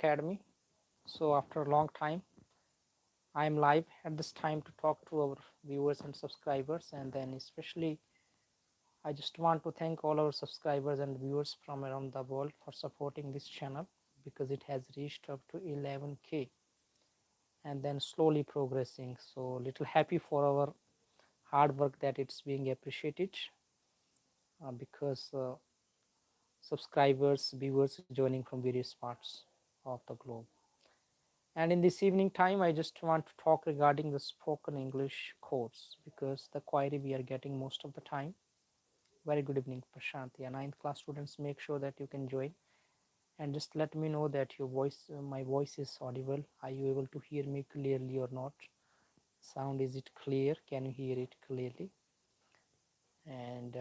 Academy. So after a long time, I am live at this time to talk to our viewers and subscribers, and then especially I just want to thank all our subscribers and viewers from around the world for supporting this channel because it has reached up to 11K and then slowly progressing. So little happy for our hard work that it's being appreciated because subscribers, viewers joining from various parts of the globe. And in this evening time, I just want to talk regarding the spoken English course because the query we are getting most of the time. Very good evening, Prashanti. And ninth class students, make sure that you can join and just let me know that your voice, my voice is audible. Are you able to hear me clearly or not? Sound, is it clear? Can you hear it clearly? And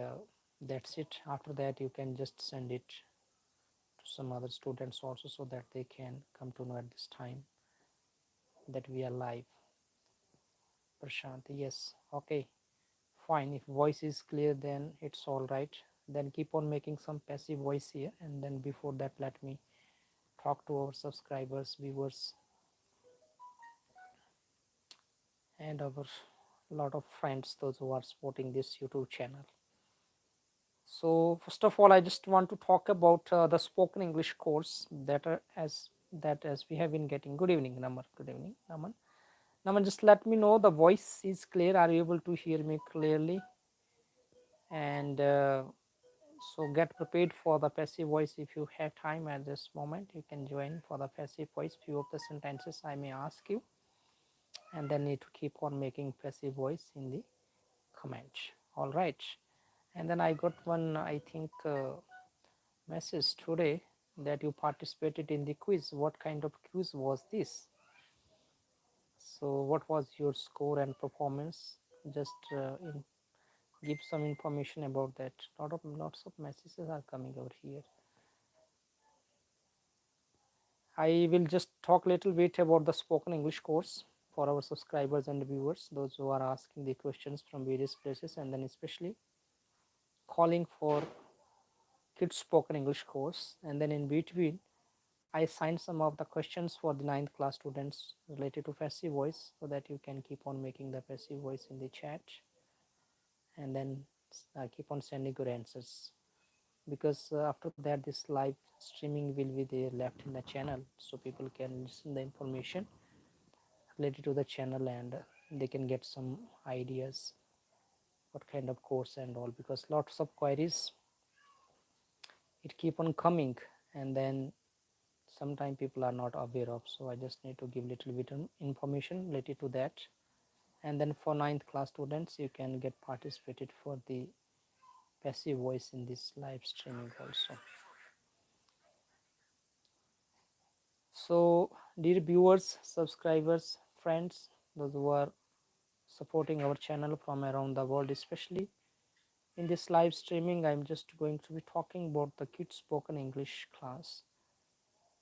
that's it. After that, you can just send it to some other students also so that they can come to know at this time that we are live. Prashant, yes, okay, fine. If voice is clear, then it's all right. Then keep on making some passive voice here, and then before that, let me talk to our subscribers, viewers, and our lot of friends, those who are supporting this YouTube channel. So first of all, I just want to talk about the spoken English course that as we have been getting. Good evening, Naman. Good evening, Naman. Naman, just let me know the voice is clear. Are you able to hear me clearly? And so get prepared for the passive voice. If you have time at this moment, you can join for the passive voice. Few of the sentences I may ask you, and then need to keep on making passive voice in the comment. All right. And then I got one, I think, message today that you participated in the quiz. What kind of quiz was this? So what was your score and performance? Just give some information about that. Lots of messages are coming over here. I will just talk a little bit about the spoken English course for our subscribers and viewers, those who are asking the questions from various places, and then especially calling for kids spoken English course. And then in between, I assigned some of the questions for the ninth class students related to passive voice so that you can keep on making the passive voice in the chat and then keep on sending your answers, because after that this live streaming will be there left in the channel so people can listen the information related to the channel, and they can get some ideas what kind of course and all, because lots of queries it keep on coming, and then sometimes people are not aware of, so I just need to give little bit of information related to that. And then for ninth class students, you can get participated for the passive voice in this live streaming also. So dear viewers, subscribers, friends, those who are supporting our channel from around the world, especially in this live streaming, I'm just going to be talking about the kids spoken English class,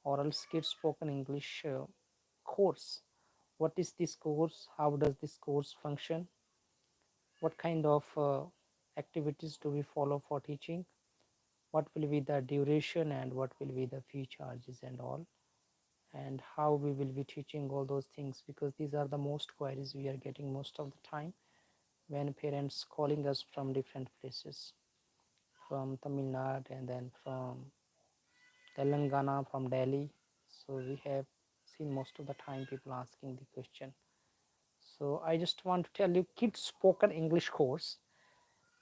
or else kids spoken English course. What is this course? How does this course function? What kind of activities do we follow for teaching? What will be the duration and what will be the fee charges and all, and how we will be teaching all those things, because these are the most queries we are getting most of the time when parents calling us from different places, from Tamil Nadu and then from Telangana, from Delhi. So we have seen most of the time people asking the question. So I just want to tell you, kids spoken English course,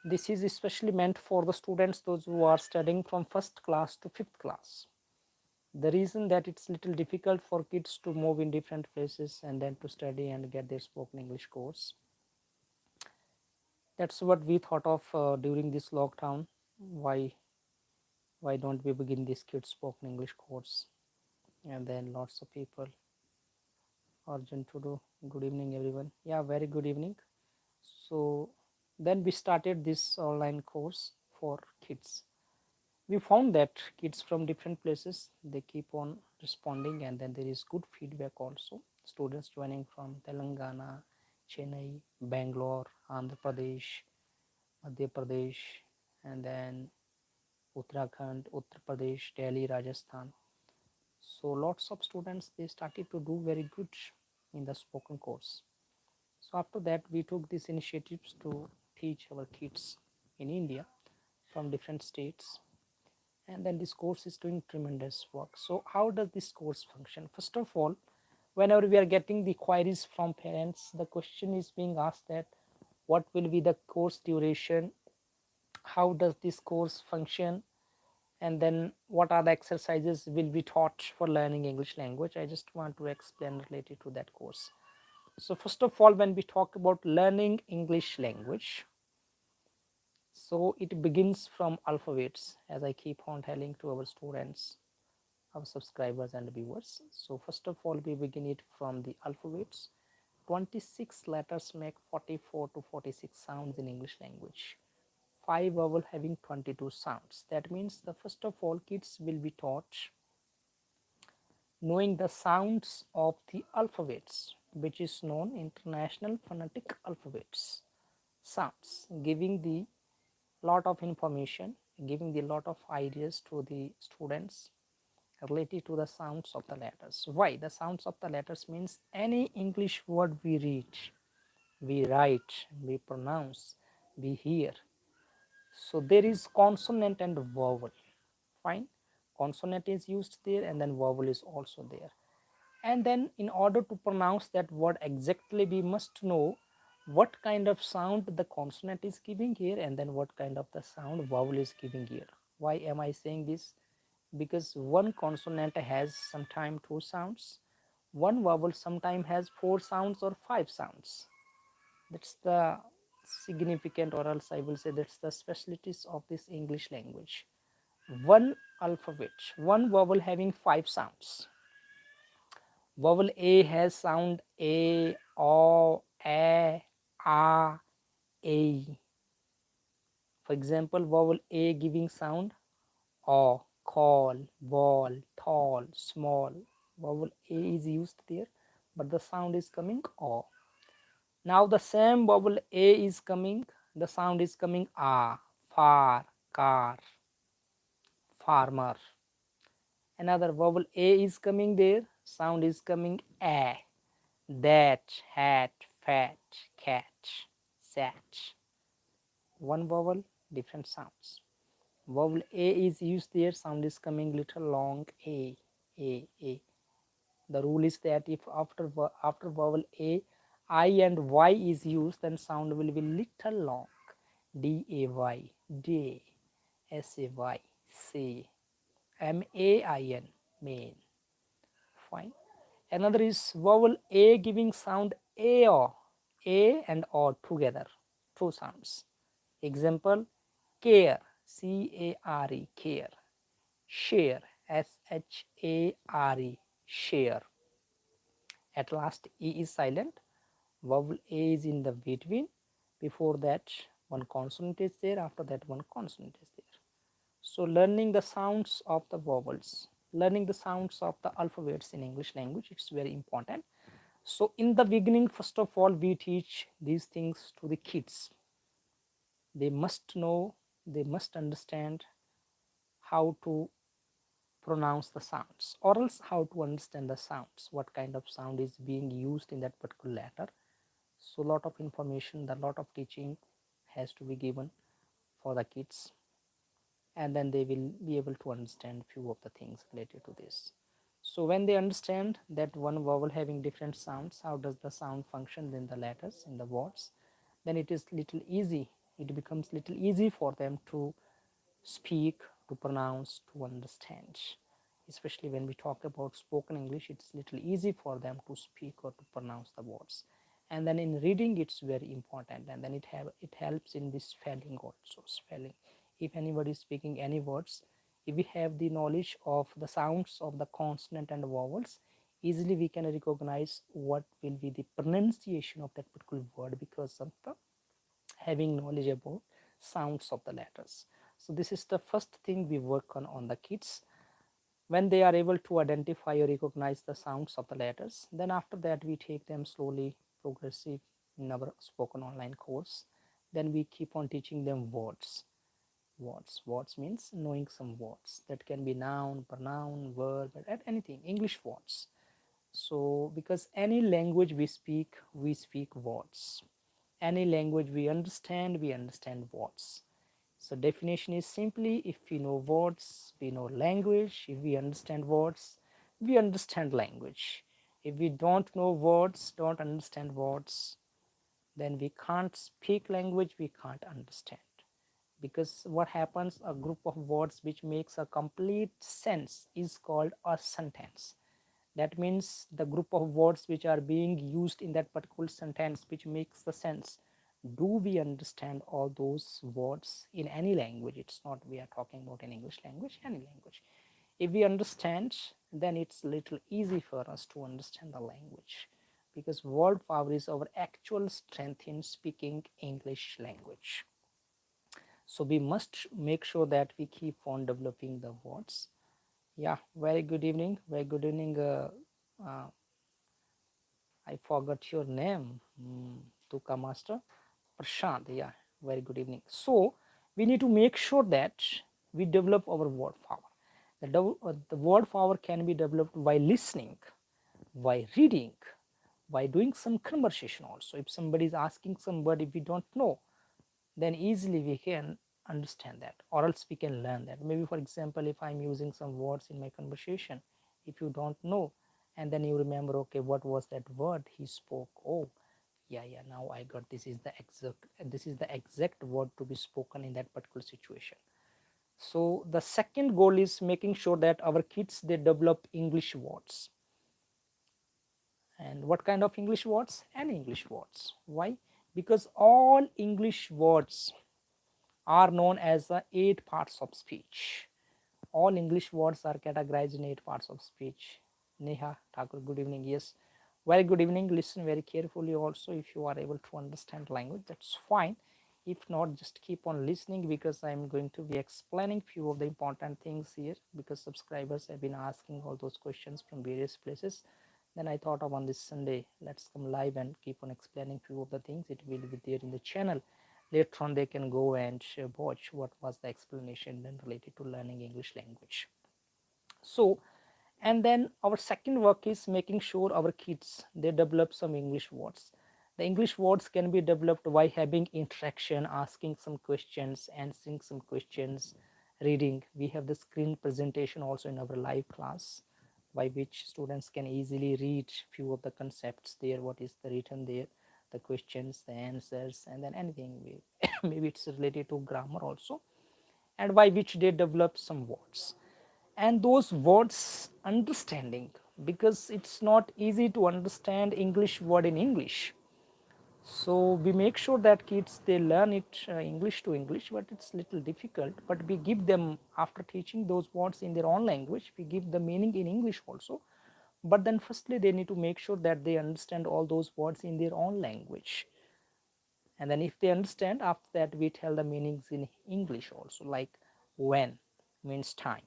this is especially meant for the students those who are studying from first class to fifth class. The reason that it's little difficult for kids to move in different places and then to study and get their spoken English course, that's what we thought of during this lockdown. Why don't we begin this kids spoken English course? And then lots of people urgent to do. Good evening everyone. Yeah, very good evening. So then we started this online course for kids. We found that kids from different places, they keep on responding, and then there is good feedback also. Students joining from Telangana, Chennai, Bangalore, Andhra Pradesh, Madhya Pradesh, and then Uttarakhand, Uttar Pradesh, Delhi, Rajasthan. So lots of students, they started to do very good in the spoken course. So after that, we took these initiatives to teach our kids in India from different states, and then this course is doing tremendous work. So how does this course function? First of all, whenever we are getting the queries from parents, the question is being asked that what will be the course duration, how does this course function, and then what are the exercises will be taught for learning English language. I just want to explain related to that course. So first of all, when we talk about learning English language, so it begins from alphabets, as I keep on telling to our students, our subscribers and viewers. So first of all, we begin it from the alphabets. 26 letters make 44 to 46 sounds in English language. 5 vowel having 22 sounds. That means the first of all, kids will be taught knowing the sounds of the alphabets, which is known International Phonetic Alphabets. Sounds, giving the lot of information, giving the lot of ideas to the students related to the sounds of the letters. Why? The sounds of the letters means any English word we read, we write, we pronounce, we hear. So there is consonant and vowel. Fine. Consonant is used there, and then vowel is also there. And then in order to pronounce that word exactly, we must know what kind of sound the consonant is giving here, and then what kind of the sound vowel is giving here. Why am I saying this? Because one consonant has sometimes 2 sounds, one vowel sometimes has 4 sounds or 5 sounds. That's the significant, or else I will say that's the specialties of this English language. One alphabet, one vowel having 5 sounds. Vowel A has sound A, O, A, A, A. For example, vowel A giving sound O, call, ball, tall, small. Vowel A is used there, but the sound is coming O. Now the same vowel A is coming, the sound is coming A, far, car, farmer. Another vowel A is coming there, sound is coming A, that, hat, fat, cat, sat. One vowel, different sounds. Vowel A is used there, sound is coming little long, A. The rule is that if after vowel A, I and Y is used, then sound will be little long, D-A-Y, day, S-A-Y, say, M-A-I-N, main. Fine. Another is vowel A giving sound A-O, A and O together, 2 sounds. Example, care, C-A-R-E, care, share, S-H-A-R-E, share. At last, E is silent, vowel A is in the between, before that one consonant is there, after that one consonant is there. So learning the sounds of the vowels, learning the sounds of the alphabets in English language, it's very important. So in the beginning, first of all, we teach these things to the kids. They must know, they must understand how to pronounce the sounds, or else how to understand the sounds, what kind of sound is being used in that particular letter. So lot of information, the lot of teaching has to be given for the kids, and then they will be able to understand few of the things related to this. So when they understand that one vowel having different sounds, how does the sound function in the letters, in the words, then it is little easy, it becomes little easy for them to speak, to pronounce, to understand. Especially when we talk about spoken English, it's little easy for them to speak or to pronounce the words. And then in reading, it's very important, and then it helps in this spelling also. Spelling, if anybody is speaking any words, if we have the knowledge of the sounds of the consonant and vowels, easily we can recognize what will be the pronunciation of that particular word, because of the having knowledge about sounds of the letters. So this is the first thing we work on the kids. When they are able to identify or recognize the sounds of the letters, then after that we take them slowly, progressive in our spoken online course. Then we keep on teaching them words. Words means knowing some words that can be noun, pronoun, verb, and anything. English words. So because any language we speak words. Any language we understand words. So definition is simply, if we know words, we know language. If we understand words, we understand language. If we don't know words, don't understand words, then we can't speak language, we can't understand. Because what happens, a group of words which makes a complete sense is called a sentence. That means the group of words which are being used in that particular sentence which makes the sense. Do we understand all those words in any language? It's not we are talking about in English language, any language. If we understand, then it's little easy for us to understand the language, because word power is our actual strength in speaking English language. So we must make sure that we keep on developing the words. Yeah, very good evening, very good evening. Uh, I forgot your name, Tuka Master. Prashant, yeah, very good evening. So, we need to make sure that we develop our word power. The word power can be developed by listening, by reading, by doing some conversation also. If somebody is asking somebody we don't know, then easily we can understand that, or else we can learn that. Maybe for example, if I'm using some words in my conversation, if you don't know, and then you remember, okay, what was that word he spoke? Oh, yeah, now I got, this is the exact word to be spoken in that particular situation. So the second goal is making sure that our kids, they develop English words. And what kind of English words? Any English words. Why? Because all English words are known as the 8 parts of speech. All English words are categorized in 8 parts of speech. Neha Thakur, good evening. Yes, very good evening. Listen very carefully also. If you are able to understand language, that's fine. If not, just keep on listening, because I'm going to be explaining few of the important things here, because subscribers have been asking all those questions from various places. Then I thought of, on this Sunday, let's come live and keep on explaining few of the things. It will be there in the channel. Later on they can go and watch what was the explanation then related to learning English language. So, and then our second work is making sure our kids, they develop some English words. The English words can be developed by having interaction, asking some questions, answering some questions, reading. We have the screen presentation also in our live class, by which students can easily read few of the concepts there, what is the written there, the questions, the answers, and then anything. Maybe it's related to grammar also, and by which they develop some words. And those words understanding, because it's not easy to understand English word in English. So we make sure that kids, they learn it English to English, but it's little difficult. But we give them, after teaching those words in their own language, we give the meaning in English also. But then firstly they need to make sure that they understand all those words in their own language. And then if they understand, after that we tell the meanings in English also, like when means time.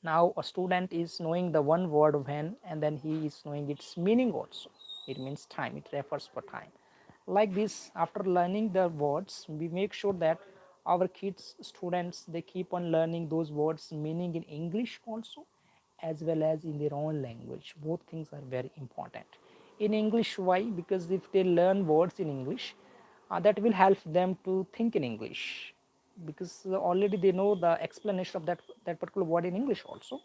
Now a student is knowing the one word when, and then he is knowing its meaning also. It means time, it refers for time. Like this, after learning the words, we make sure that our kids, students, they keep on learning those words meaning in English also, as well as in their own language. Both things are very important. In English, why? Because if they learn words in English, that will help them to think in English, because already they know the explanation of that particular word in English also,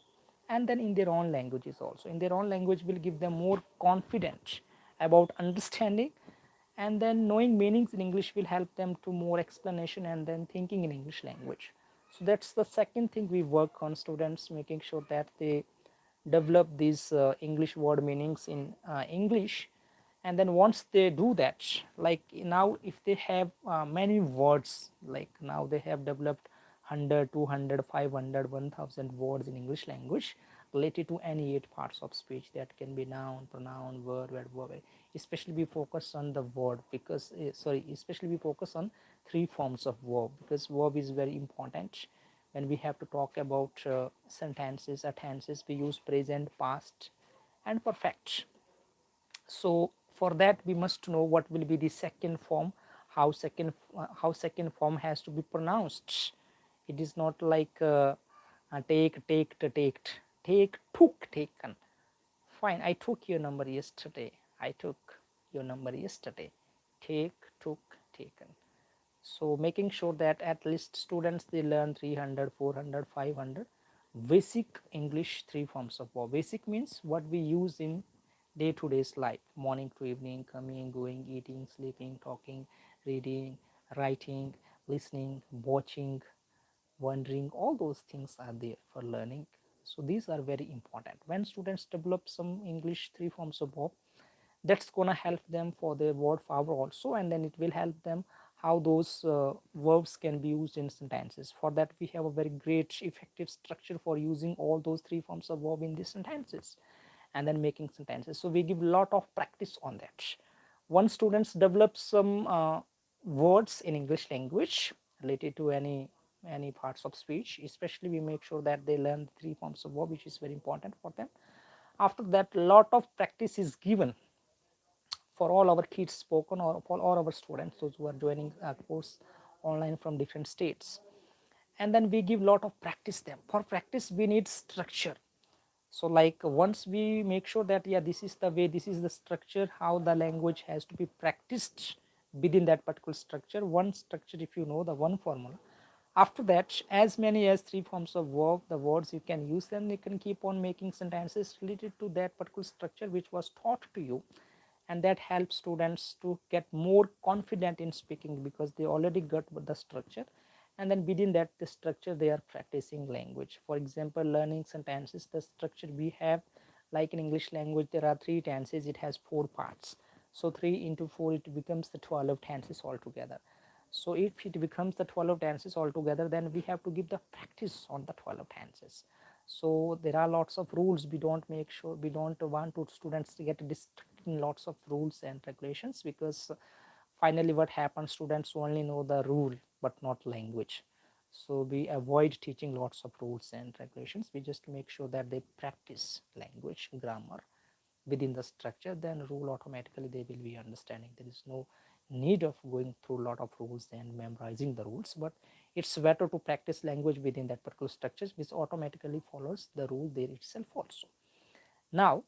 and then in their own languages also. In their own language will give them more confidence about understanding, and then knowing meanings in English will help them to more explanation and then thinking in English language. So that's the second thing we work on students, making sure that they develop these English word meanings in English. And then once they do that, like now if they have many words, like now they have developed 100, 200, 500, 1000 words in English language related to any 8 parts of speech. That can be noun, pronoun, verb. Especially we focus on the word, because especially we focus on 3 forms of verb, because verb is very important. When we have to talk about sentences or tenses, we use present, past, and perfect. So for that we must know what will be the second form, how second form has to be pronounced. It is not like take, take, taked, take, took, taken. Fine, I took your number yesterday. I took your number yesterday. Take, took, taken. So making sure that at least students they learn 300, 400, 500 basic English three forms of verb. Basic means what we use in day to day's life, morning to evening, coming, going, eating, sleeping, talking, reading, writing, listening, watching, wondering, all those things are there for learning. So these are very important. When students develop some English three forms of verb, that's gonna help them for their word power also, and then it will help them how those verbs can be used in sentences. For that we have a very great effective structure for using all those three forms of verb in the sentences and then making sentences. So we give a lot of practice on that. Once students develop some words in English language related to any parts of speech, especially we make sure that they learn the three forms of verb, which is very important for them. After that, lot of practice is given for all our kids spoken, or for all our students those who are joining a course online from different states. And then we give lot of practice them. For practice we need structure. So like once we make sure that yeah, this is the way, this is the structure how the language has to be practiced within that particular structure, one structure, if you know the one formula, after that as many as three forms of verb, the words you can use them, you can keep on making sentences related to that particular structure which was taught to you. And that helps students to get more confident in speaking because they already got the structure, and then within that the structure they are practicing language. For example, learning sentences, the structure we have, like in English language there are three tenses, it has four parts. So 3 into 4 it becomes the 12 tenses altogether. So if it becomes the 12 tenses altogether, then we have to give the practice on the 12 tenses. So there are lots of rules. We don't make sure, we don't want to students to get distracted in lots of rules and regulations, because finally what happens, students only know the rule but not language. So we avoid teaching lots of rules and regulations. We just make sure that they practice language, grammar within the structure, then rule automatically they will be understanding. There is no need of going through a lot of rules and memorizing the rules, but it's better to practice language within that particular structures, which automatically follows the rule there itself also. Now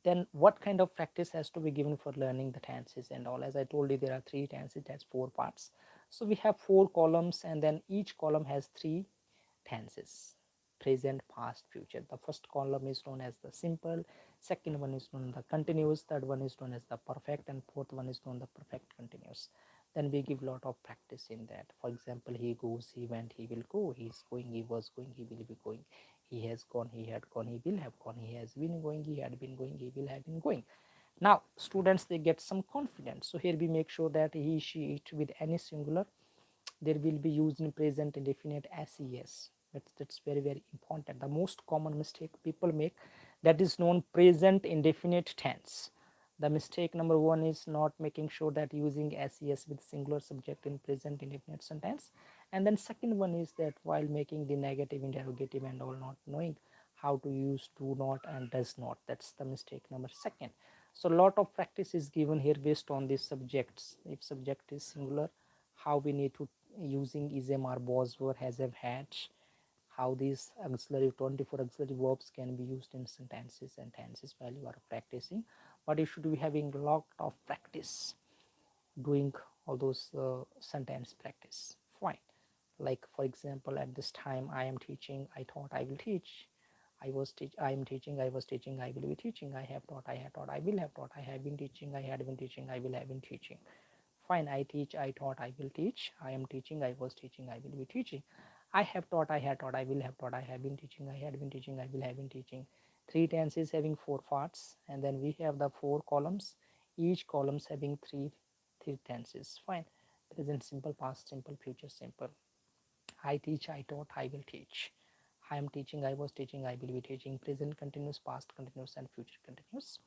then what kind of practice has to be given for learning the tenses and all? As I told you, there are three tenses, it has four parts. So we have four columns, and then each column has three tenses: present, past, future. The first column is known as the simple, second one is known as the continuous, third one is known as the perfect, and fourth one is known as the perfect continuous. Then we give lot of practice in that. For example, he goes, he went, he will go, he is going, he was going, he will be going, he has gone, he had gone, he will have gone, he has been going, he had been going, he will have been going. Now students they get some confidence. So here we make sure that he, she, it with any singular, there will be used in present indefinite ses. That's very very important. The most common mistake people make, that is known present indefinite tense. The mistake number one is not making sure that using ses with singular subject in present indefinite sentence, and then second one is that while making the negative, interrogative and all, not knowing how to use do not and does not. That's the mistake number second. So lot of practice is given here based on these subjects. If subject is singular, how we need to using is, am, are, was, were, has, have, had, how these auxiliary 24 auxiliary verbs can be used in sentences and tenses while you are practicing. But you should be having a lot of practice doing all those sentence practice. Fine. Like for example, at this time I am teaching, I thought I will teach, I am teaching, I was teaching, I will be teaching, I have taught, I had taught, I will have taught, I have been teaching, I had been teaching, I will have been teaching. Fine, I teach, I taught, I will teach, I am teaching, I was teaching, I will be teaching, I have taught, I had taught, I will have taught, I have been teaching, I had been teaching, I will have been teaching. Three tenses having four parts, and then we have the four columns, each columns having three tenses. Fine. Present simple, past simple, future simple. I teach, I taught, I will teach. I am teaching, I was teaching, I will be teaching. Present continuous, past continuous, and future continuous.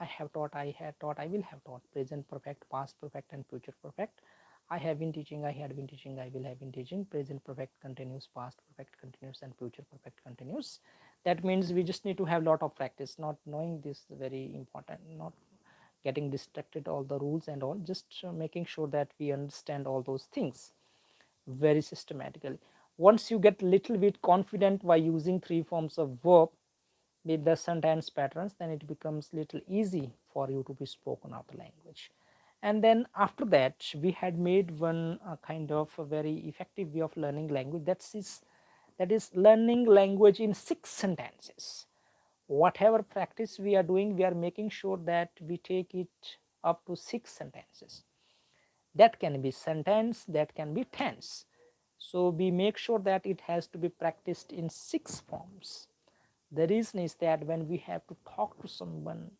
I have taught, I had taught, I will have taught. Present perfect, past perfect, and future perfect. I have been teaching, I had been teaching, I will have been teaching. Present perfect continuous, past perfect continuous, and future perfect continuous. That means we just need to have lot of practice. Not knowing this very important. Not getting distracted all the rules and all, just making sure that we understand all those things very systematically. Once you get little bit confident by using three forms of verb with the sentence patterns, then it becomes little easy for you to be spoken of the language. And then after that, we had made one kind of a very effective way of learning language, that is learning language in 6 sentences. Whatever practice we are doing, we are making sure that we take it up to 6 sentences. That can be sentence, that can be tense. So we make sure that it has to be practiced in 6 forms. The reason is that when we have to talk to someone,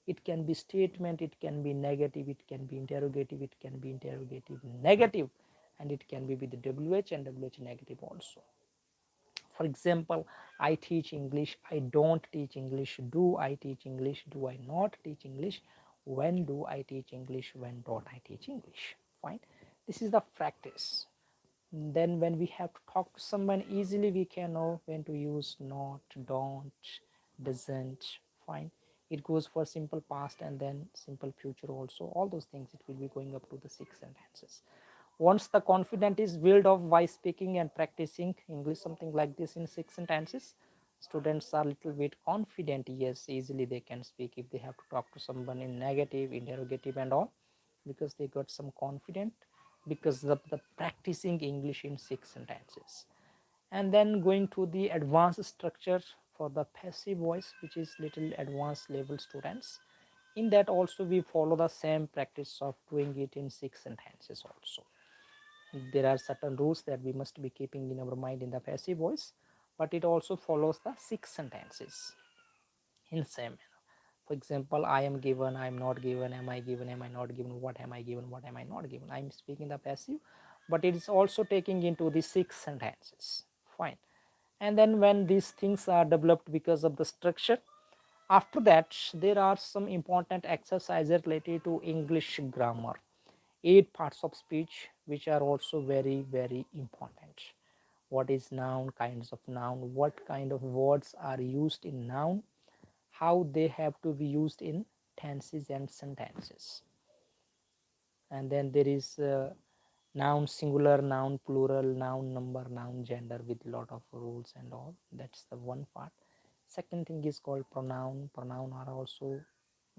it can be statement, it can be negative, it can be interrogative, it can be interrogative negative, and it can be with the WH and WH negative also. For example, I teach English, I don't teach English, do I teach English, do I not teach English, when do I teach English, when don't I teach English. Fine, this is the practice. Then when we have to talk to someone easily, we can know when to use not, don't, doesn't. Fine, it goes for simple past and then simple future also. All those things, it will be going up to the 6 sentences. Once the confidence is built up by speaking and practicing English something like this in 6 sentences, students are little bit confident. Yes, easily they can speak if they have to talk to someone in negative, interrogative and all, because they got some confidence because of the practicing English in 6 sentences. And then going to the advanced structure for the passive voice, which is little advanced level students. In that also we follow the same practice of doing it in 6 sentences also. There are certain rules that we must be keeping in our mind in the passive voice, but it also follows the 6 sentences in same manner. For example, I am given, I am not given, am I given, am I not given, what am I given, what am I not given. I am speaking the passive, but it is also taking into the 6 sentences. Fine. And then when these things are developed because of the structure, after that there are some important exercises related to English grammar. 8 parts of speech which are also very very important. What is noun, kinds of noun, what kind of words are used in noun, how they have to be used in tenses and sentences. And then there is noun singular, noun plural, noun number, noun gender with lot of rules and all. That's the one part. Second thing is called pronoun. Pronoun are also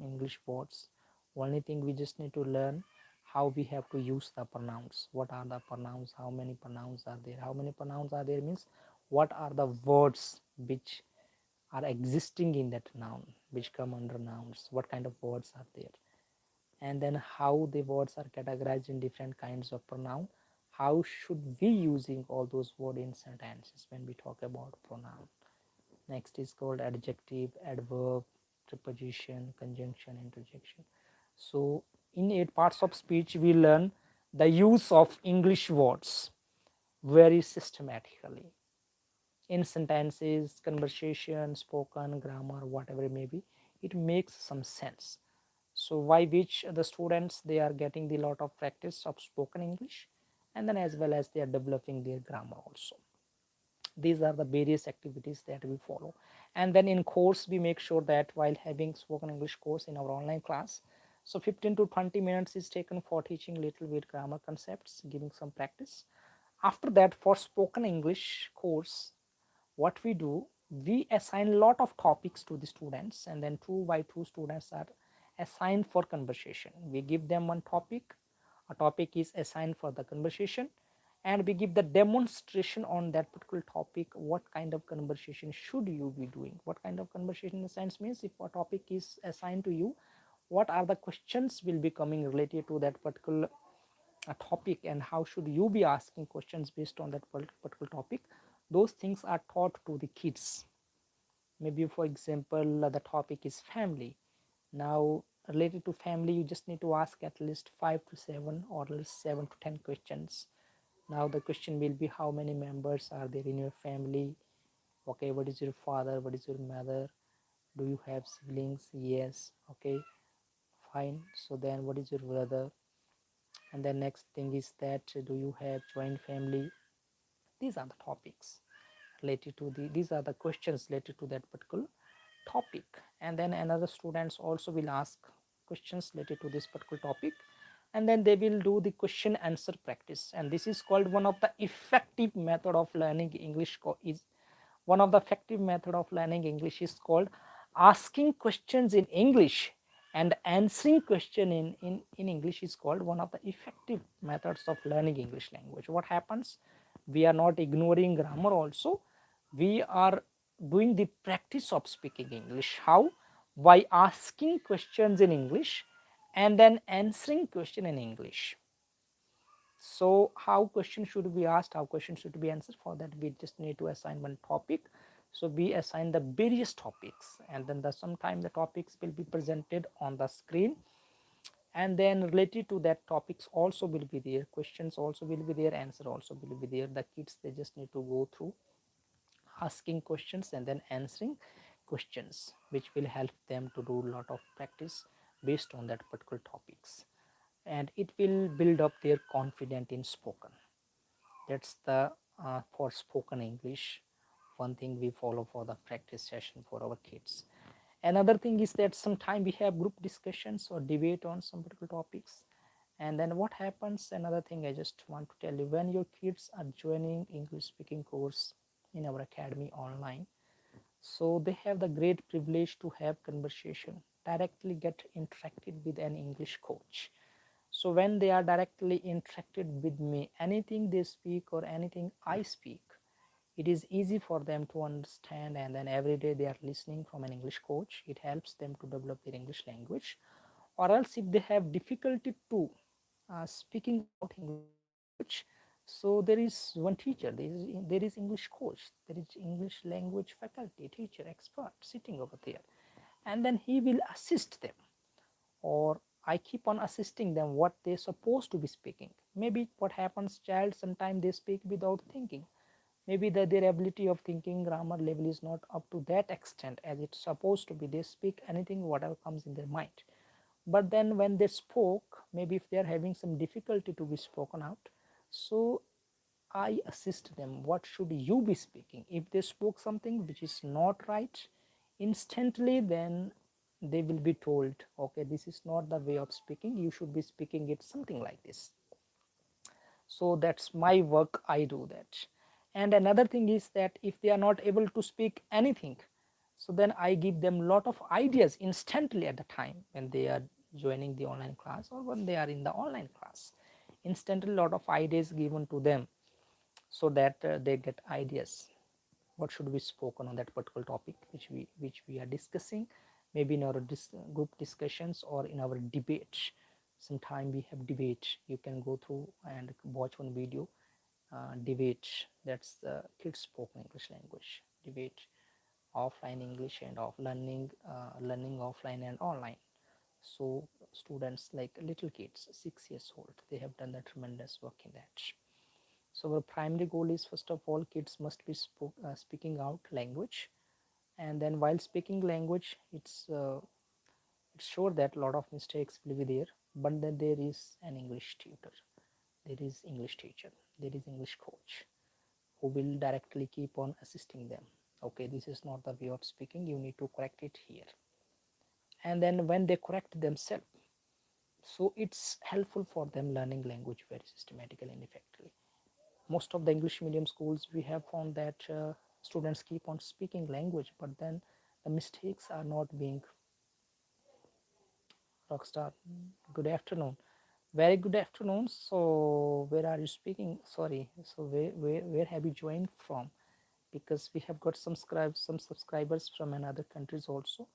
English words. Only thing we just need to learn how we have to use the pronouns. What are the pronouns, how many pronouns are there, how many pronouns are there means what are the words which are existing in that noun, which come under nouns, what kind of words are there, and then how the words are categorized in different kinds of pronoun. How should we using all those words in sentences when we talk about pronoun. Next is called adjective, adverb, preposition, conjunction, interjection. So in 8 parts of speech we learn the use of English words very systematically in sentences, conversation, spoken, grammar, whatever it may be. It makes some sense. So why which the students, they are getting the lot of practice of spoken English, and then as well as they are developing their grammar also. These are the various activities that we follow. And then in course we make sure that while having spoken English course in our online class, so 15 to 20 minutes is taken for teaching little bit grammar concepts, giving some practice. After that, for spoken English course, what we do, we assign a lot of topics to the students, and then 2 by 2 students are assigned for conversation. We give them one topic, a topic is assigned for the conversation, and we give the demonstration on that particular topic. What kind of conversation should you be doing, what kind of conversation in the sense means if a topic is assigned to you, what are the questions will be coming related to that particular topic, and how should you be asking questions based on that particular topic. Those things are taught to the kids. Maybe for example, the topic is family. Now related to family, you just need to ask at least 5 to 7 or at least 7 to 10 questions. Now the question will be how many members are there in your family. Okay, what is your father, what is your mother, do you have siblings? Yes. Okay, fine. So then what is your brother? And the next thing is that do you have joint family? These are the topics related to these are the questions related to that particular topic. And then another students also will ask questions related to this particular topic, and then they will do the question answer practice. And this is called one of the effective method of learning English. Is one of the effective method of learning English is called asking questions in English and answering question in English is called one of the effective methods of learning English language. What happens? We are not ignoring grammar also. We are doing the practice of speaking English. How? By asking questions in English and then answering question in English. So how question should be asked, how question should be answered? For that we just need to assign one topic. So we assign the various topics, and then sometime the topics will be presented on the screen, and then related to that topics also will be there, questions also will be there, answer also will be there. The kids, they just need to go through asking questions and then answering questions, which will help them to do a lot of practice based on that particular topics, and it will build up their confidence in spoken. That's the for spoken English, one thing we follow for the practice session for our kids. Another thing is that sometime we have group discussions or debate on some particular topics. And then what happens, another thing I just want to tell you, when your kids are joining English speaking course in our academy online, so they have the great privilege to have conversation, directly get interacted with an English coach. So when they are directly interacted with me, anything they speak or anything I speak, it is easy for them to understand, and then every day they are listening from an English coach. It helps them to develop their English language. Or else if they have difficulty to speaking out English language, so there is one teacher, there is English coach, there is English language faculty, teacher, expert sitting over there, and then he will assist them, or I keep on assisting them what they're supposed to be speaking. Maybe what happens, child sometimes they speak without thinking. Maybe their ability of thinking grammar level is not up to that extent as it's supposed to be. They speak anything whatever comes in their mind. But then when they spoke, maybe if they are having some difficulty to be spoken out, so I assist them. What should you be speaking? If they spoke something which is not right, instantly then they will be told, okay, this is not the way of speaking. You should be speaking it something like this. So that's my work. I do that. And another thing is that if they are not able to speak anything, so then I give them lot of ideas instantly at the time when they are joining the online class or when they are in the online class. Instantly lot of ideas given to them, so that they get ideas what should be spoken on that particular topic which we are discussing, maybe in our group discussions or in our debates. Sometime we have debate, you can go through and watch one video, debate, that's the kids spoken English language debate, offline English and off learning offline and online. So students like little kids 6 years old, they have done the tremendous work in that. So our primary goal is, first of all, kids must be speaking out language, and then while speaking language, it's sure that a lot of mistakes will be there, but then there is an English tutor, there is English teacher, there is English coach who will directly keep on assisting them. Okay, this is not the way of speaking, you need to correct it here. And then when they correct themselves, so it's helpful for them learning language very systematically and effectively. Most of the English medium schools, we have found that students keep on speaking language, but then the mistakes are not being. Rockstar, good afternoon. Very good afternoon. So where are you speaking? Sorry, so where have you joined from? Because we have got some subscribers from another countries also.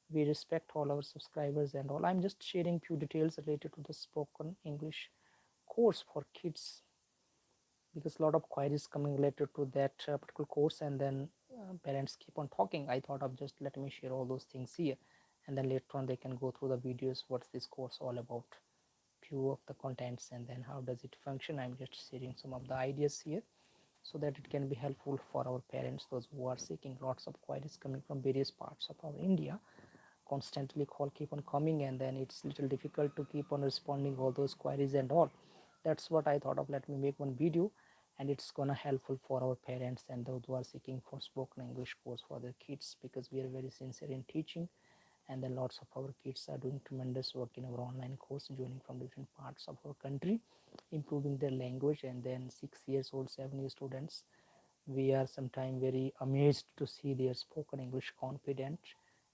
We respect all our subscribers and all. I'm just sharing few details related to the spoken English course for kids, because a lot of queries coming related to that particular course, and then parents keep on talking. I thought of just let me share all those things here, and then later on they can go through the videos, what's this course all about, few of the contents, and then how does it function. I'm just sharing some of the ideas here so that it can be helpful for our parents, those who are seeking. Lots of queries coming from various parts of our India, constantly call keep on coming, and then it's little difficult to keep on responding all those queries and all. That's what I thought of, let me make one video, and it's gonna helpful for our parents and those who are seeking for spoken English course for their kids, because we are very sincere in teaching And then lots of our kids are doing tremendous work in our online course, joining from different parts of our country, improving their language. And then 6 years old, 7 year students, we are sometimes very amazed to see their spoken English confident,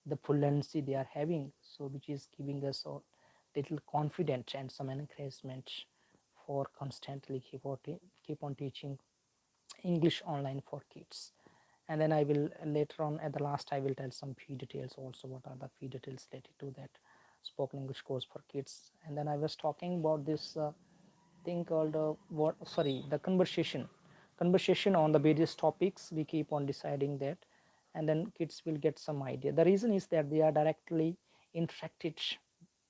the fluency they are having, so which is giving us a little confidence and some encouragement for constantly keep on teaching English online for kids. And then I will later on at the last I will tell some fee details also, what are the fee details related to that spoken English course for kids. And then I was talking about this thing called what sorry the conversation on the various topics. We keep on deciding that, and then kids will get some idea. The reason is that they are directly interacted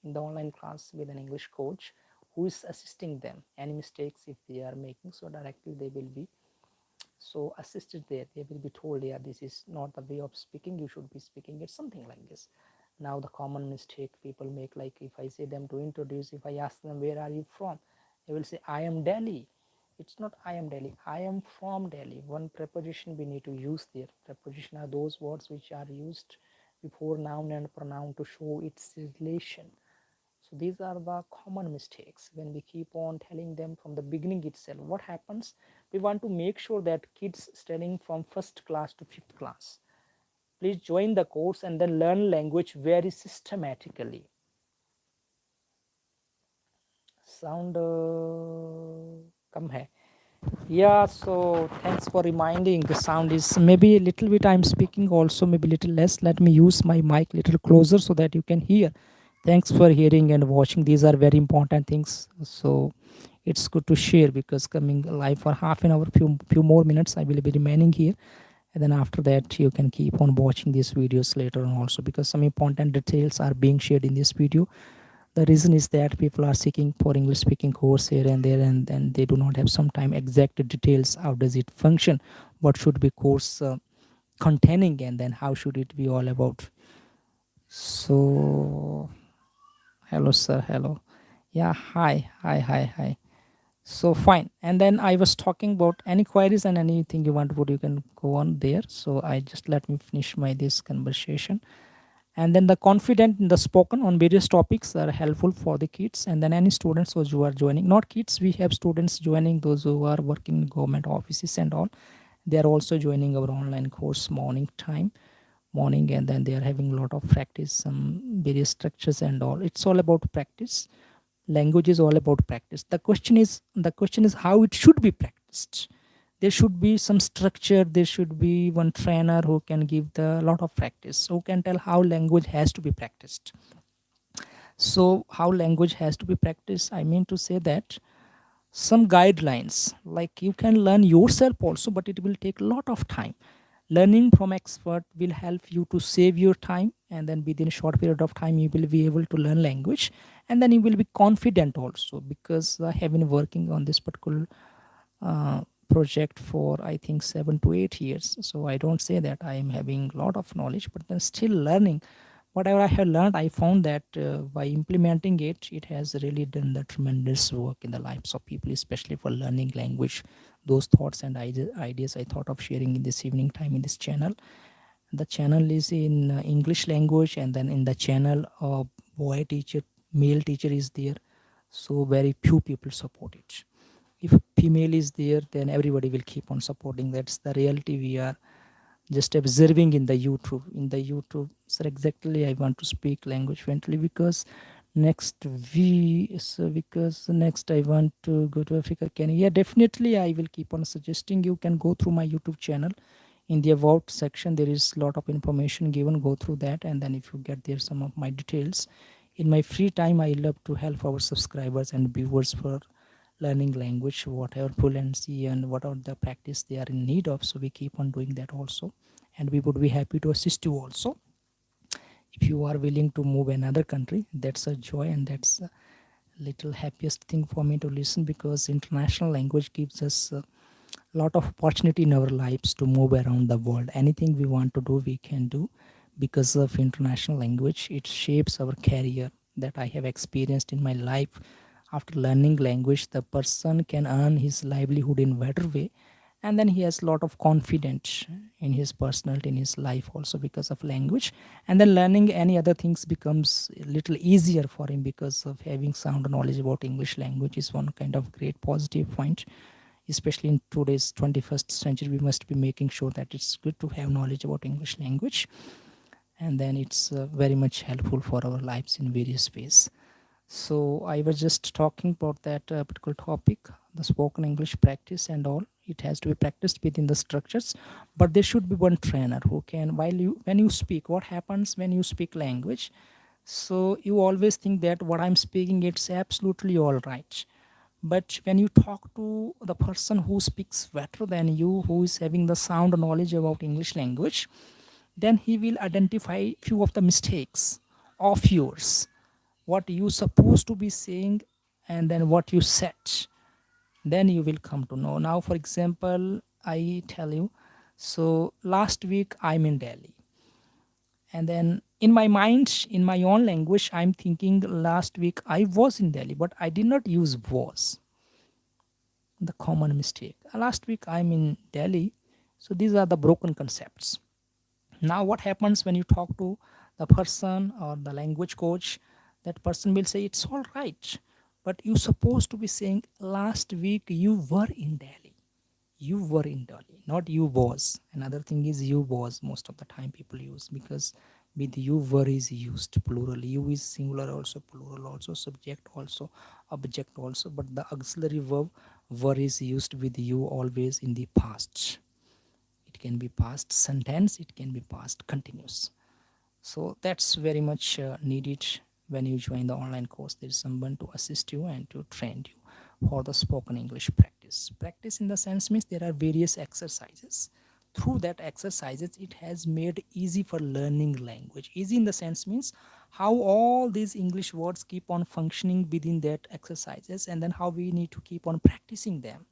in the online class with an English coach who is assisting them. Any mistakes if they are making, so directly they will be so assisted there. They will be told, yeah, this is not the way of speaking, you should be speaking it something like this. Now the common mistake people make, like if I say them to introduce, if I ask them where are you from, they will say I am Delhi. It's not I am Delhi, I am from Delhi. One preposition we need to use there. Preposition are those words which are used before noun and pronoun to show its relation. So these are the common mistakes when we keep on telling them from the beginning itself. What happens, we want to make sure that kids studying from first class to fifth class, please join the course and then learn language very systematically. Sound come hai. Yeah, so thanks for reminding. The sound is maybe a little bit, I'm speaking also maybe a little less. Let me use my mic little closer so that you can hear. Thanks for hearing and watching. These are very important things, so it's good to share, because coming live for half an hour, few more minutes I will be remaining here, and then after that you can keep on watching these videos later on also, because some important details are being shared in this video. The reason is that people are seeking for English speaking course here and there, and then they do not have some time exact details. How does it function, what should be course containing, and then how should it be all about. So hello sir, hello. Yeah, hi. So fine. And then I was talking about any queries and anything you want to put, you can go on there. So I just let me finish my this conversation. And then the confident in the spoken on various topics are helpful for the kids. And then any students those who are joining, not kids, we have students joining, those who are working in government offices and all, they are also joining our online course morning, and then they are having a lot of practice, some various structures and all. It's all about practice. Language is all about practice. The question is how it should be practiced. There should be some structure, there should be one trainer who can give the lot of practice, who can tell how language has to be practiced. So how language has to be practiced, I mean to say that some guidelines, like you can learn yourself also, but it will take a lot of time. Learning from expert will help you to save your time, and then within a short period of time you will be able to learn language, and then you will be confident also, because I have been working on this particular uh, project for I think 7 to 8 years. So I don't say that I am having a lot of knowledge, but then still learning. Whatever I have learned, I found that by implementing it, it has really done the tremendous work in the lives of people, especially for learning language. Those thoughts and ideas I thought of sharing in this evening time in this channel. The channel is in English language, and then in the channel, a boy teacher, male teacher is there. So very few people support it. If female is there, then everybody will keep on supporting. That's the reality we are just observing in the youtube. So exactly I want to speak language fluently, because next I want to go to Africa, Kenya. Yeah, definitely I will keep on suggesting you can go through my YouTube channel. In the about section there is a lot of information given, go through that, and then if you get there some of my details. In my free time I love to help our subscribers and viewers for learning language, whatever fluency and whatever the practice they are in need of. So we keep on doing that also, and we would be happy to assist you also. If you are willing to move another country, that's a joy, and that's a little happiest thing for me to listen, because international language gives us a lot of opportunity in our lives to move around the world. Anything we want to do we can do because of international language. It shapes our career, that I have experienced in my life. After learning language, the person can earn his livelihood in better way, and then he has a lot of confidence in his personality, in his life also, because of language. And then learning any other things becomes a little easier for him because of having sound knowledge about English language is one kind of great positive point. Especially in today's 21st century, we must be making sure that it's good to have knowledge about English language, and then it's very much helpful for our lives in various ways. So I was just talking about that particular topic, the spoken English practice and all. It has to be practiced within the structures, but there should be one trainer who can, while you, when you speak, what happens when you speak language? So you always think that what I'm speaking, it's absolutely all right. But when you talk to the person who speaks better than you, who is having the sound knowledge about English language, then he will identify few of the mistakes of yours, what you supposed to be saying, and then what you said. Then you will come to know. Now, for example, I tell you, so last week I'm in Delhi, and then in my mind, in my own language, I'm thinking last week I was in Delhi, but I did not use was, the common mistake. Last week I'm in Delhi. So these are the broken concepts. Now what happens when you talk to the person or the language coach? That person will say it's all right, but you supposed to be saying last week you were in Delhi. You were in Delhi, not you was. Another thing is you was, most of the time people use, because with you were is used plural. You is singular also, plural also, subject also, object also, but the auxiliary verb were is used with you always in the past. It can be past sentence, it can be past continuous. So that's very much needed. When you join the online course, there is someone to assist you and to train you for the spoken English practice in the sense means there are various exercises. Through that exercises, it has made easy for learning language. Easy in the sense means how all these English words keep on functioning within that exercises, and then how we need to keep on practicing them.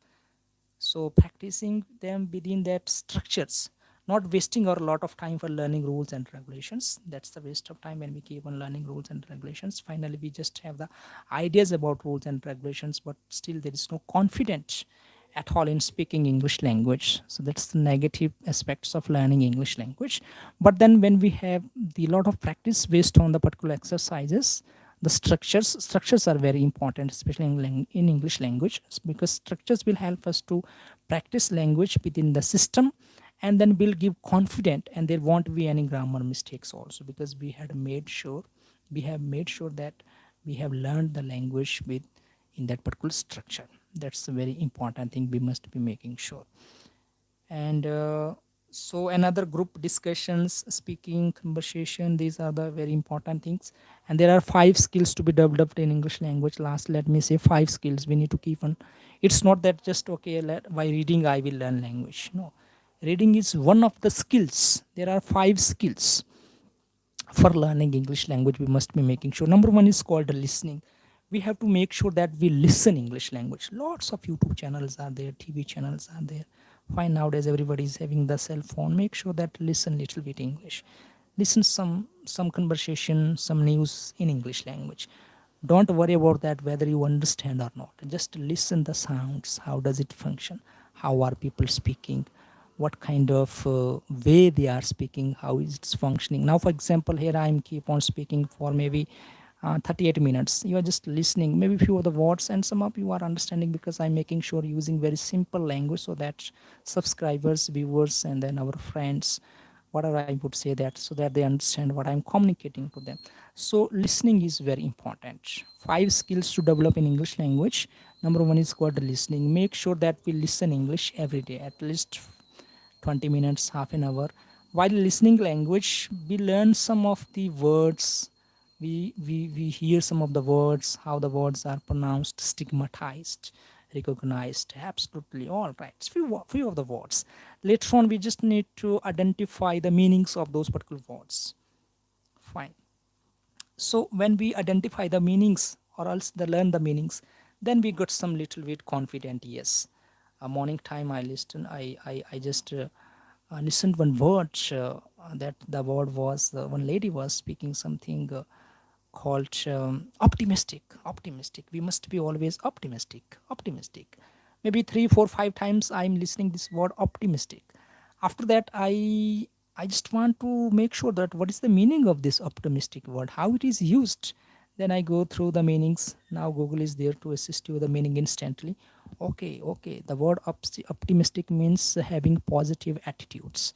So practicing them within that structures, not wasting our lot of time for learning rules and regulations. That's the waste of time when we keep on learning rules and regulations. Finally we just have the ideas about rules and regulations, but still there is no confidence at all in speaking English language. So that's the negative aspects of learning English language. But then when we have the lot of practice based on the particular exercises, the structures are very important, especially in English language, because structures will help us to practice language within the system, and then will give confident, and there won't be any grammar mistakes also, because we have made sure that we have learned the language with in that particular structure. That's a very important thing we must be making sure. And so another group discussions, speaking, conversation, these are the very important things. And there are 5 skills to be developed in English language. Last, let me say 5 skills we need to keep on. It's not that just okay, by reading I will learn language. No, reading is one of the skills. There are 5 skills for learning English language. We must be making sure. Number one is called listening. We have to make sure that we listen English language. Lots of YouTube channels are there, TV channels are there. Fine, nowadays everybody is having the cell phone. Make sure that listen little bit English. Listen some conversation, some news in English language. Don't worry about that whether you understand or not. Just listen the sounds. How does it function? How are people speaking? What kind of way they are speaking? How is it functioning? Now, for example, here I am keep on speaking for maybe 38 minutes. You are just listening, maybe few of the words, and some of you are understanding because I'm making sure using very simple language so that subscribers, viewers, and then our friends, whatever I would say, that so that they understand what I'm communicating to them. So listening is very important. 5 skills to develop in English language. Number one is called listening. Make sure that we listen English every day, at least 20 minutes, half an hour. While listening language, we learn some of the words. We hear some of the words, how the words are pronounced, stigmatized, recognized, absolutely all right. Few of the words. Later on, we just need to identify the meanings of those particular words. Fine. So when we identify the meanings or else the learn the meanings, then we got some little bit confident. Yes, a morning time I listen, I just listened one word, that the word was, one lady was speaking something called optimistic. We must be always optimistic. maybe 3 4 5 times I'm listening this word optimistic. After that, I just want to make sure that what is the meaning of this optimistic word, how it is used. Then I go through the meanings. Now Google is there to assist you with the meaning instantly. Okay, the word optimistic means having positive attitudes.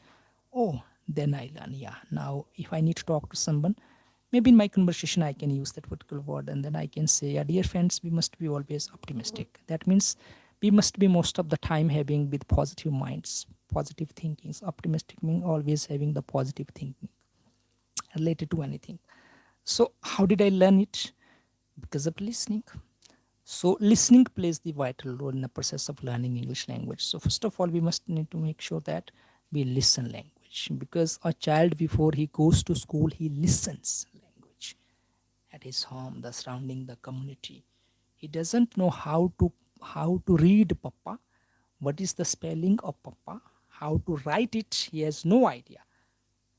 Oh, then I learn. Yeah, now if I need to talk to someone, maybe in my conversation I can use that particular word, and then I can say, yeah, dear friends, we must be always optimistic. That means we must be most of the time having with positive minds, positive thinkings. Optimistic means always having the positive thinking related to anything. So how did I learn it? Because of listening. So listening plays the vital role in the process of learning English language. So first of all, we must need to make sure that we listen language, because a child before he goes to school, he listens language at his home, the surrounding, the community. He doesn't know how to read papa, what is the spelling of papa, how to write it. He has no idea.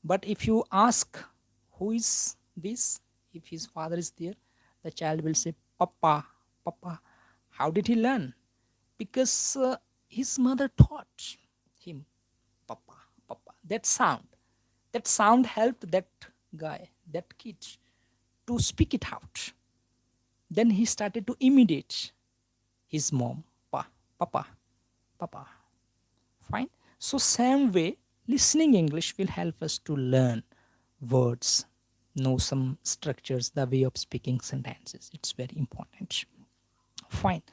But if you ask who is this, if his father is there, the child will say, Papa, Papa. How did he learn? Because his mother taught him, Papa, Papa. That sound helped that guy, that kid, to speak it out. Then he started to imitate his mom, Papa, Papa. Fine. So same way, listening English will help us to learn words, know some structures, the way of speaking sentences. It's very important. Fine.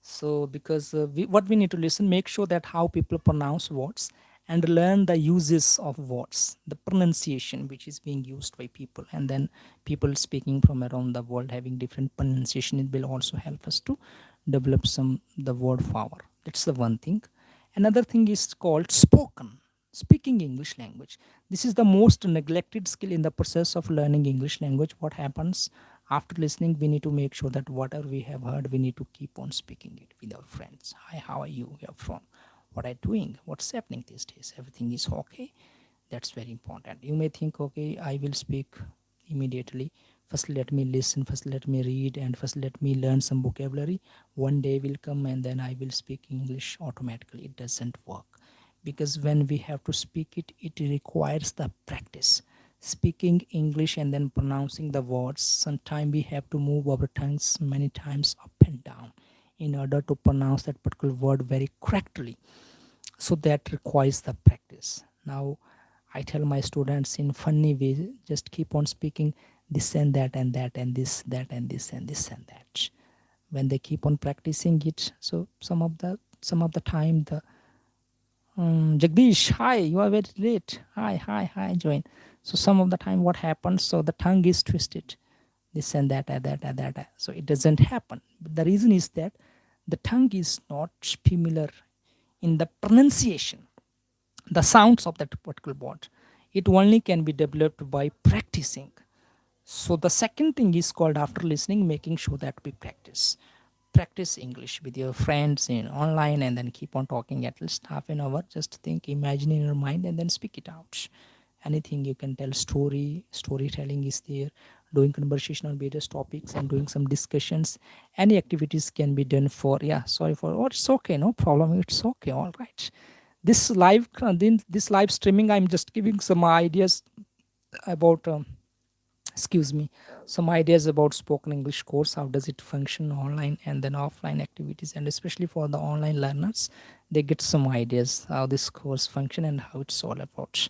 So because what we need to listen, make sure that how people pronounce words, and learn the uses of words, the pronunciation which is being used by people, and then people speaking from around the world having different pronunciation. It will also help us to develop some the word power. That's the one thing. Another thing is called speaking English language. This is the most neglected skill in the process of learning English language. What happens after listening? We need to make sure that whatever we have heard, we need to keep on speaking it with our friends. Hi, how are you? You're from? What are you doing? What's happening these days? Everything is okay? That's very important. You may think, okay, I will speak immediately. First, let me listen. First, let me read. And first, let me learn some vocabulary. One day will come and then I will speak English automatically. It doesn't work, because when we have to speak it, it requires the practice. Speaking English and then pronouncing the words, sometimes we have to move our tongues many times up and down in order to pronounce that particular word very correctly. So that requires the practice. Now I tell my students in funny way, just keep on speaking this and that and this, that and this and this and that. When they keep on practicing it, so some of the time the Jagdish, hi, you are very late. Hi, join. So some of the time, what happens? So the tongue is twisted, this and that, and that, and that. So it doesn't happen. But the reason is that the tongue is not familiar in the pronunciation, the sounds of that particular word. It only can be developed by practicing. So the second thing is called, after listening, making sure that we practice English with your friends in online, and then keep on talking at least half an hour. Just think, imagine in your mind, and then speak it out. Anything you can tell, storytelling is there, doing conversation on various topics and doing some discussions. Any activities can be done for, yeah, sorry for, oh, it's okay, no problem, it's okay, all right. This live streaming, I'm just giving some ideas about excuse me, some ideas about spoken English course, how does it function online and then offline activities, and especially for the online learners, they get some ideas how this course function and how it's all about.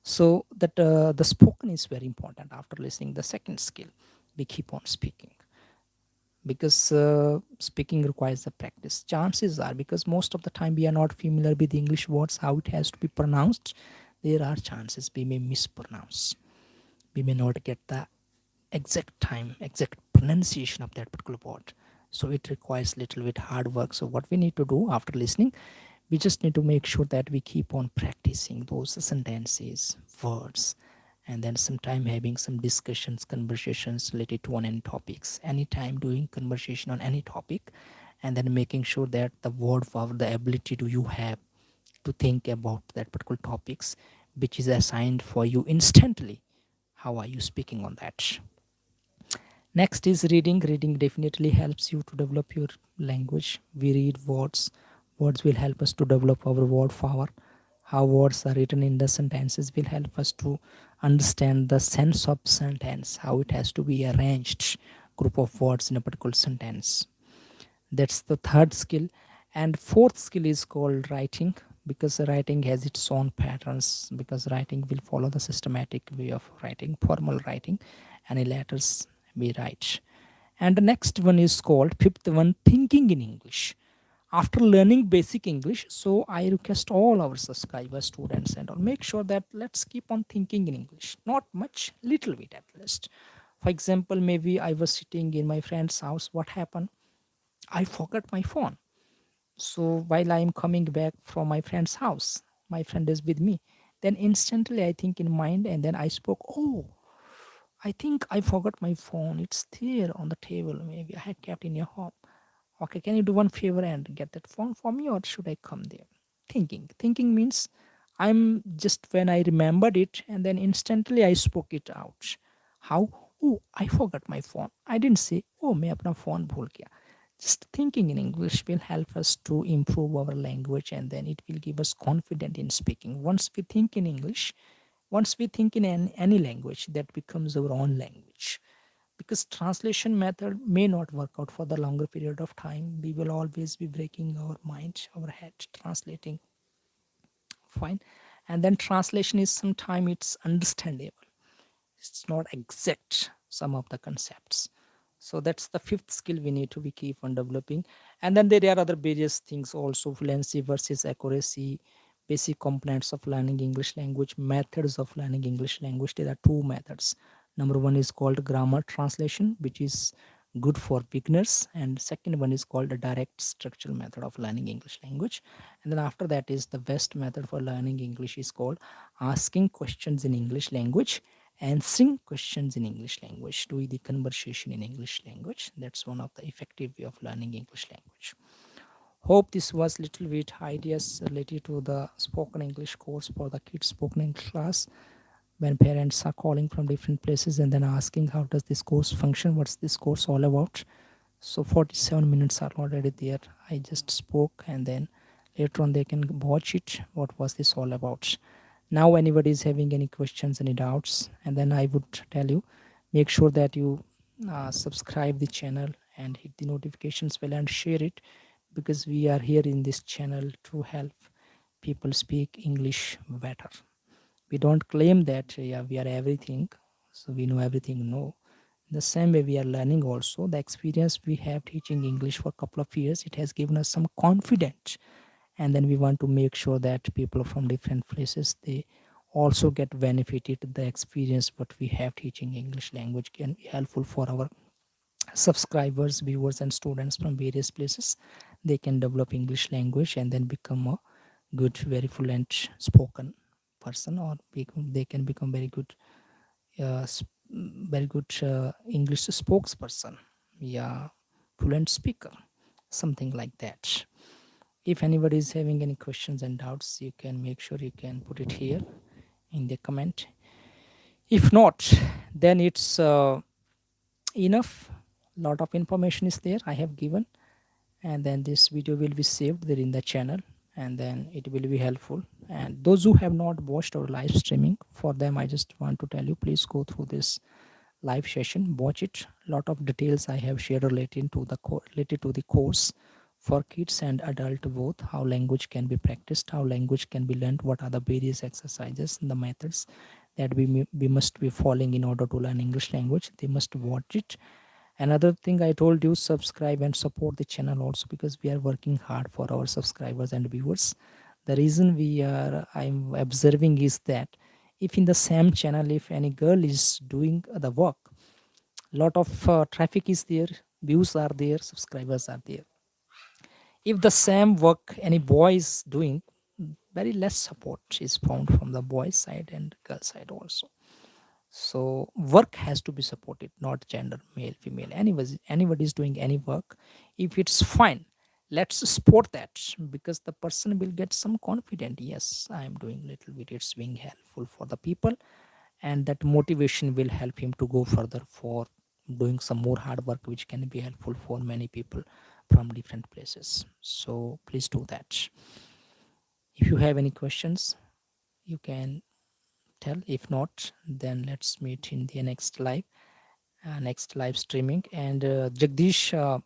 So that the spoken is very important. After listening, the second skill, we keep on speaking, because speaking requires the practice. Chances are, because most of the time we are not familiar with English words, how it has to be pronounced, there are chances we may mispronounce, we may not get the exact pronunciation of that particular word. So it requires little bit hard work. So what we need to do after listening, we just need to make sure that we keep on practicing those sentences, words, and then sometime having some discussions, conversations related to on any topics, anytime doing conversation on any topic, and then making sure that the word for the ability to you have to think about that particular topics which is assigned for you instantly. How are you speaking on that? Next is reading. Reading definitely helps you to develop your language. We read words, Words will help us to develop our word power. How words are written in the sentences will help us to understand the sense of sentence, how it has to be arranged, group of words in a particular sentence. That's the third skill. And fourth skill is called writing, because writing has its own patterns, because writing will follow the systematic way of writing, formal writing, any letters we write. And the next one is called fifth one, thinking in English. After learning basic English, so I request all our subscribers, students, and all, make sure that let's keep on thinking in English. Not much, little bit at least. For example, maybe I was sitting in my friend's house. What happened? I forgot my phone. So while I am coming back from my friend's house, my friend is with me. Then instantly I think in mind, and then I spoke, oh, I think I forgot my phone. It's there on the table. Maybe I had kept in your home. Okay, can you do one favor and get that phone for me, or should I come there? Thinking. Thinking means I'm just when I remembered it and then instantly I spoke it out. How? Oh, I forgot my phone. I didn't say, oh, मैं अपना phone भूल गया. Just thinking in English will help us to improve our language, and then it will give us confidence in speaking. Once we think in English, once we think in any language, that becomes our own language, because translation method may not work out for the longer period of time. We will always be breaking our mind, our head, translating. Fine. And then translation is sometime it's understandable, it's not exact, some of the concepts. So that's the fifth skill we need to be keep on developing. And then there are other various things also: fluency versus accuracy, basic components of learning English language, methods of learning English language. There are two methods. Number one is called grammar translation, which is good for beginners, and second one is called the direct structural method of learning English language. And then after that is the best method for learning English is called asking questions in English language, answering questions in English language, doing the conversation in English language. That's one of the effective way of learning English language. Hope this was little bit ideas related to the spoken English course for the kids spoken English class. When parents are calling from different places and then asking how does this course function, what's this course all about. So 47 minutes are already there. I just spoke, and then later on they can watch it, what was this all about. Now anybody is having any questions, any doubts, and then I would tell you, make sure that you subscribe the channel and hit the notifications bell and share it, because we are here in this channel to help people speak English better. We don't claim that yeah, we are everything, so we know everything. No, in the same way we are learning also. The experience we have teaching English for a couple of years, it has given us some confidence, and then we want to make sure that people from different places, they also get benefited. The experience what we have teaching English language can be helpful for our subscribers, viewers, and students from various places. They can develop English language and then become a good, very fluent spoken person, or they can become very good, very good English spokesperson. Yeah, fluent speaker, something like that. If anybody is having any questions and doubts, you can make sure you can put it here in the comment. If not, then it's enough. Lot of information is there I have given, and then this video will be saved there in the channel, and then it will be helpful. And those who have not watched our live streaming, for them I just want to tell you, please go through this live session, watch it. Lot of details I have shared related to the course for kids and adult both, how language can be practiced, how language can be learned, what are the various exercises and the methods that we must be following in order to learn English language. They must watch it. Another thing I told you, subscribe and support the channel also, because we are working hard for our subscribers and viewers. The reason I'm observing is that if in the same channel, if any girl is doing the work, lot of traffic is there, views are there, subscribers are there. If the same work any boy is doing, very less support is found from the boy side and girl side also. So work has to be supported, not gender, male, female. Anybody is doing any work, if it's fine, let's support that, because the person will get some confidence. Yes, I am doing little bit, it's being helpful for the people, and that motivation will help him to go further for doing some more hard work, which can be helpful for many people, from different places. So please do that. If you have any questions, you can tell. If not, then let's meet in the next live streaming. And Jagdish,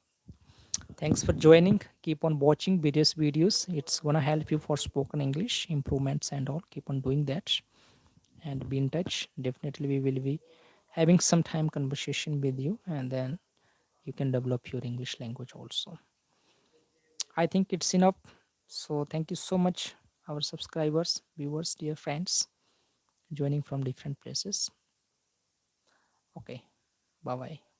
thanks for joining. Keep on watching various videos. It's gonna help you for spoken English improvements and all. Keep on doing that and be in touch. Definitely, we will be having some time conversation with you, and then you can develop your English language also. I think it's enough. So thank you so much, our subscribers, viewers, dear friends, joining from different places. Okay, bye bye.